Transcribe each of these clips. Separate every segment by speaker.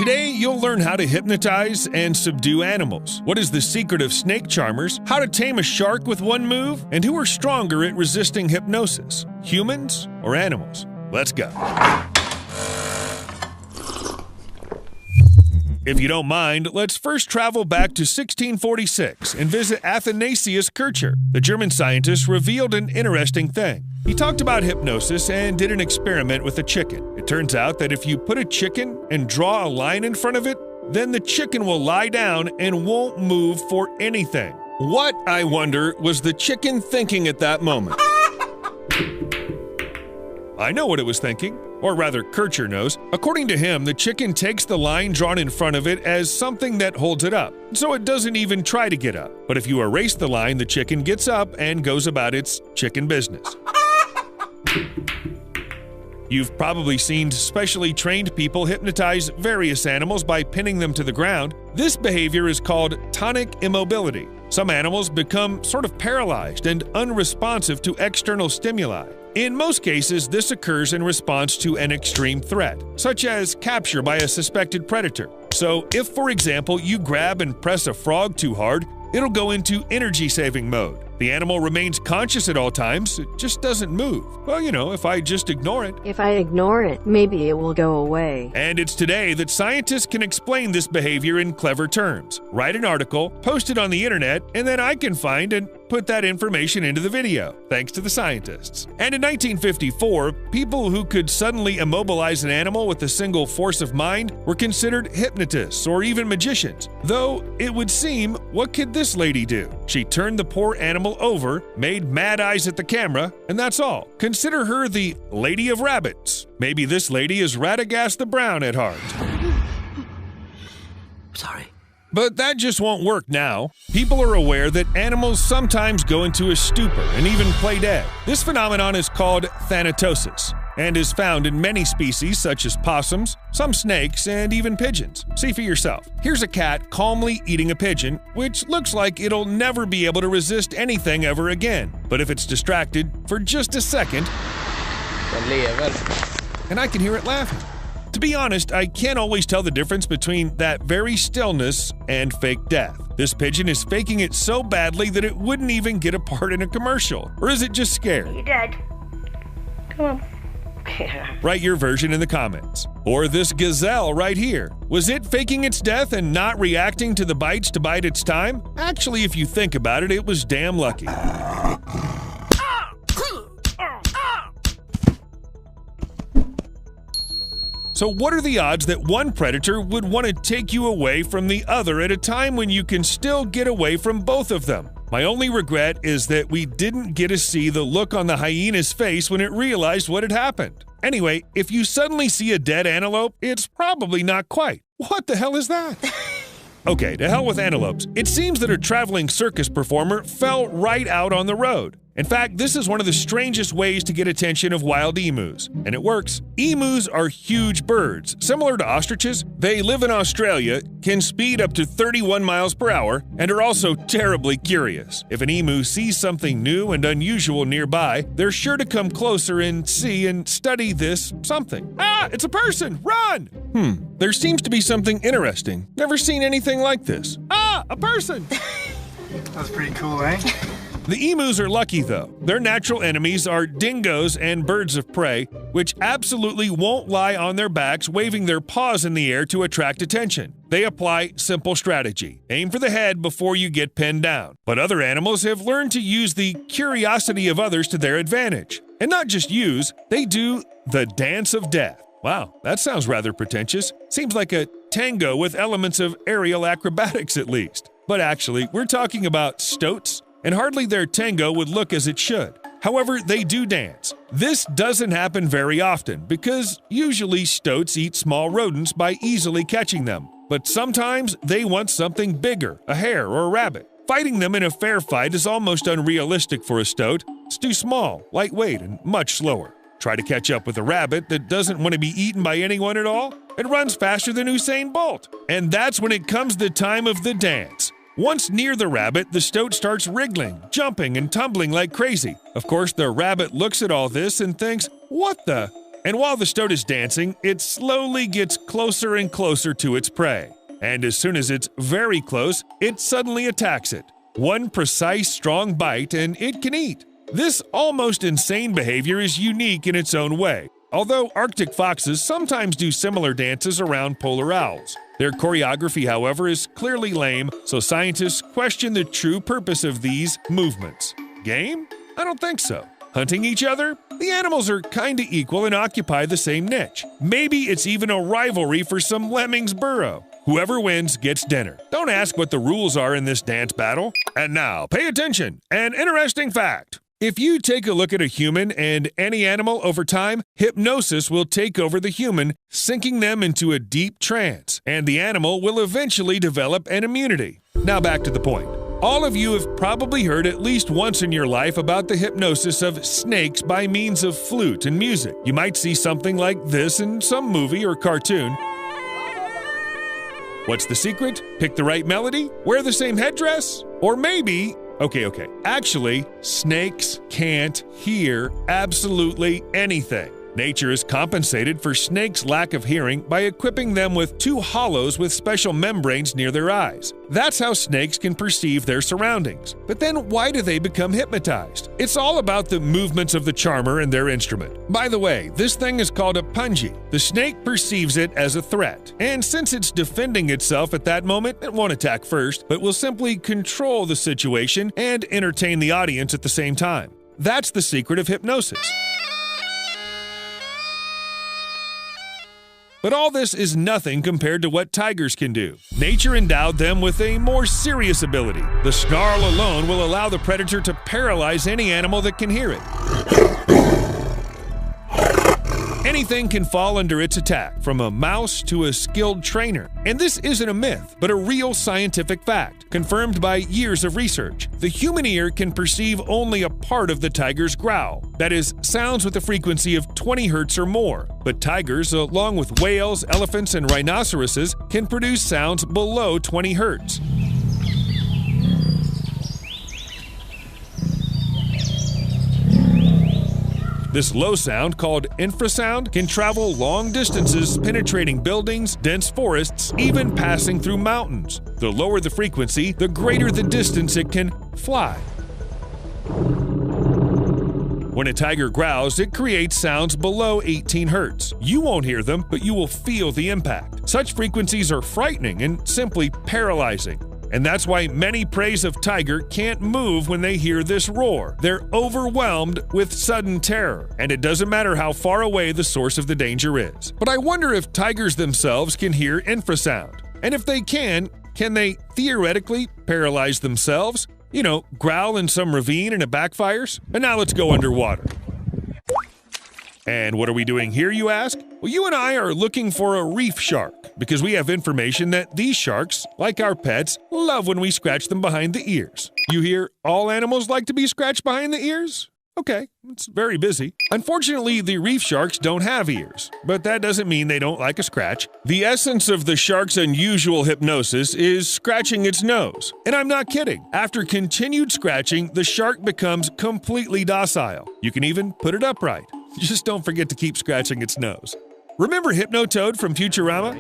Speaker 1: Today, you'll learn how to hypnotize and subdue animals. What is the secret of snake charmers? How to tame a shark with one move? And who are stronger at resisting hypnosis, humans or animals? Let's go. If you don't mind, let's first travel back to 1646 and visit Athanasius Kircher. The German scientist revealed an interesting thing. He talked about hypnosis and did an experiment with a chicken. It turns out that if you put a chicken and draw a line in front of it, then the chicken will lie down and won't move for anything. What, I wonder, was the chicken thinking at that moment? I know what it was thinking. Or rather, Kircher knows. According to him, the chicken takes the line drawn in front of it as something that holds it up, so it doesn't even try to get up. But if you erase the line, the chicken gets up and goes about its chicken business. You've probably seen specially trained people hypnotize various animals by pinning them to the ground. This behavior is called tonic immobility. Some animals become sort of paralyzed and unresponsive to external stimuli. In most cases, this occurs in response to an extreme threat, such as capture by a suspected predator. So if, for example, you grab and press a frog too hard, it'll go into energy-saving mode. The animal remains conscious at all times, it just doesn't move. Well, if I just ignore it.
Speaker 2: If I ignore it, maybe it will go away.
Speaker 1: And it's today that scientists can explain this behavior in clever terms. Write an article, post it on the internet, and then I can find and put that information into the video, thanks to the scientists. And in 1954, people who could suddenly immobilize an animal with a single force of mind were considered hypnotists or even magicians. Though it would seem, what could this lady do? She turned the poor animal over, made mad eyes at the camera, and that's all. Consider her the Lady of Rabbits. Maybe this lady is Radagast the Brown at heart.
Speaker 3: Sorry.
Speaker 1: But that just won't work now. People are aware that animals sometimes go into a stupor and even play dead. This phenomenon is called thanatosis and is found in many species such as possums, some snakes, and even pigeons. See for yourself. Here's a cat calmly eating a pigeon, which looks like it'll never be able to resist anything ever again. But if it's distracted for just a second, and I can hear it laughing. To be honest, I can't always tell the difference between that very stillness and fake death. This pigeon is faking it so badly that it wouldn't even get a part in a commercial. Or is it just scared?
Speaker 4: You're dead. Come on.
Speaker 1: Write your version in the comments. Or this gazelle right here. Was it faking its death and not reacting to the bites to bide its time? Actually, if you think about it, it was damn lucky. So what are the odds that one predator would want to take you away from the other at a time when you can still get away from both of them? My only regret is that we didn't get to see the look on the hyena's face when it realized what had happened. Anyway, if you suddenly see a dead antelope, it's probably not quite. What the hell is that? Okay, to hell with antelopes. It seems that a traveling circus performer fell right out on the road. In fact, this is one of the strangest ways to get attention of wild emus, and it works. Emus are huge birds. Similar to ostriches, they live in Australia, can speed up to 31 miles per hour, and are also terribly curious. If an emu sees something new and unusual nearby, they're sure to come closer and see and study this something. Ah, it's a person! Run! There seems to be something interesting. Never seen anything like this. Ah, a person!
Speaker 5: That's pretty cool, eh?
Speaker 1: The emus are lucky, though. Their natural enemies are dingoes and birds of prey, which absolutely won't lie on their backs waving their paws in the air to attract attention. They apply simple strategy. Aim for the head before you get pinned down. But other animals have learned to use the curiosity of others to their advantage. And not just use, they do the dance of death. Wow, that sounds rather pretentious. Seems like a tango with elements of aerial acrobatics at least. But actually, we're talking about stoats, and hardly their tango would look as it should. However, they do dance. This doesn't happen very often because usually stoats eat small rodents by easily catching them. But sometimes they want something bigger, a hare or a rabbit. Fighting them in a fair fight is almost unrealistic for a stoat. It's too small, lightweight, and much slower. Try to catch up with a rabbit that doesn't want to be eaten by anyone at all? It runs faster than Usain Bolt. And that's when it comes the time of the dance. Once near the rabbit, the stoat starts wriggling, jumping, and tumbling like crazy. Of course, the rabbit looks at all this and thinks, what the? And while the stoat is dancing, it slowly gets closer and closer to its prey. And as soon as it's very close, it suddenly attacks it. One precise, strong bite, and it can eat. This almost insane behavior is unique in its own way, although Arctic foxes sometimes do similar dances around polar owls. Their choreography, however, is clearly lame, so scientists question the true purpose of these movements. Game? I don't think so. Hunting each other? The animals are kinda equal and occupy the same niche. Maybe it's even a rivalry for some lemmings burrow. Whoever wins gets dinner. Don't ask what the rules are in this dance battle. And now, pay attention! An interesting fact. If you take a look at a human and any animal over time, hypnosis will take over the human, sinking them into a deep trance, and the animal will eventually develop an immunity. Now back to the point. All of you have probably heard at least once in your life about the hypnosis of snakes by means of flute and music. You might see something like this in some movie or cartoon. What's the secret? Pick the right melody? Wear the same headdress? Or maybe... Okay. Actually, snakes can't hear absolutely anything. Nature has compensated for snakes' lack of hearing by equipping them with two hollows with special membranes near their eyes. That's how snakes can perceive their surroundings. But then why do they become hypnotized? It's all about the movements of the charmer and their instrument. By the way, this thing is called a punji. The snake perceives it as a threat. And since it's defending itself at that moment, it won't attack first, but will simply control the situation and entertain the audience at the same time. That's the secret of hypnosis. But all this is nothing compared to what tigers can do. Nature endowed them with a more serious ability. The snarl alone will allow the predator to paralyze any animal that can hear it. Anything can fall under its attack, from a mouse to a skilled trainer. And this isn't a myth, but a real scientific fact, confirmed by years of research. The human ear can perceive only a part of the tiger's growl, that is, sounds with a frequency of 20 hertz or more. But tigers, along with whales, elephants, and rhinoceroses, can produce sounds below 20 hertz. This low sound, called infrasound, can travel long distances, penetrating buildings, dense forests, even passing through mountains. The lower the frequency, the greater the distance it can fly. When a tiger growls, it creates sounds below 18 hertz. You won't hear them, but you will feel the impact. Such frequencies are frightening and simply paralyzing. And that's why many preys of tiger can't move when they hear this roar. They're overwhelmed with sudden terror, and it doesn't matter how far away the source of the danger is. But I wonder if tigers themselves can hear infrasound. And if they can they theoretically paralyze themselves? You know, growl in some ravine and it backfires? And now let's go underwater. And what are we doing here, you ask? Well, you and I are looking for a reef shark, because we have information that these sharks, like our pets, love when we scratch them behind the ears. You hear all animals like to be scratched behind the ears? Okay, it's very busy. Unfortunately, the reef sharks don't have ears, but that doesn't mean they don't like a scratch. The essence of the shark's unusual hypnosis is scratching its nose. And I'm not kidding. After continued scratching, the shark becomes completely docile. You can even put it upright. Just don't forget to keep scratching its nose. Remember Hypnotoad from Futurama?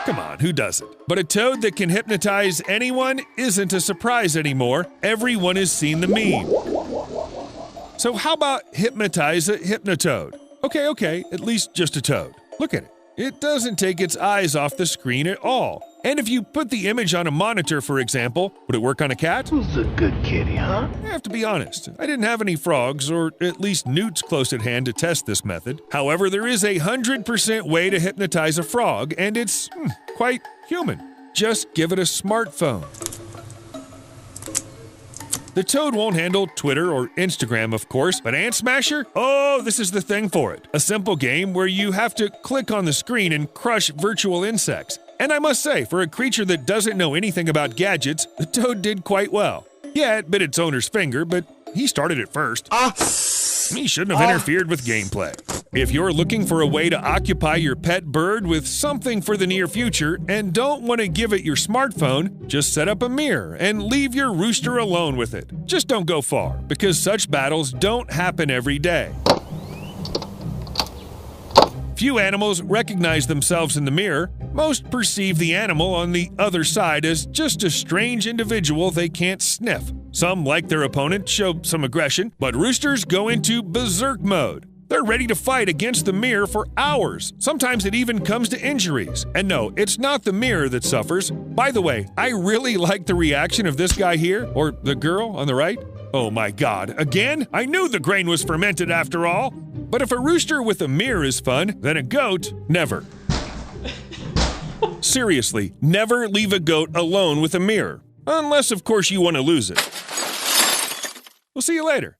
Speaker 1: Come on, who doesn't? But a toad that can hypnotize anyone isn't a surprise anymore. Everyone has seen the meme. So how about hypnotize a Hypnotoad? Okay, at least just a toad. Look at it. It doesn't take its eyes off the screen at all. And if you put the image on a monitor, for example, would it work on a cat?
Speaker 3: Who's a good kitty, huh?
Speaker 1: I have to be honest, I didn't have any frogs, or at least newts close at hand to test this method. However, there is a 100% way to hypnotize a frog, and it's quite human. Just give it a smartphone. The toad won't handle Twitter or Instagram, of course, but Ant Smasher? Oh, this is the thing for it. A simple game where you have to click on the screen and crush virtual insects. And I must say, for a creature that doesn't know anything about gadgets, the toad did quite well. Yeah, it bit its owner's finger, but he started it first. He shouldn't have interfered with gameplay. If you're looking for a way to occupy your pet bird with something for the near future and don't want to give it your smartphone, just set up a mirror and leave your rooster alone with it. Just don't go far, because such battles don't happen every day. Few animals recognize themselves in the mirror. Most perceive the animal on the other side as just a strange individual they can't sniff. Some, like their opponent, show some aggression, but roosters go into berserk mode. They're ready to fight against the mirror for hours. Sometimes it even comes to injuries. And no, it's not the mirror that suffers. By the way, I really like the reaction of this guy here, or the girl on the right. Oh my God, again? I knew the grain was fermented after all. But if a rooster with a mirror is fun, then a goat, never. Seriously, never leave a goat alone with a mirror. Unless, of course, you want to lose it. We'll see you later.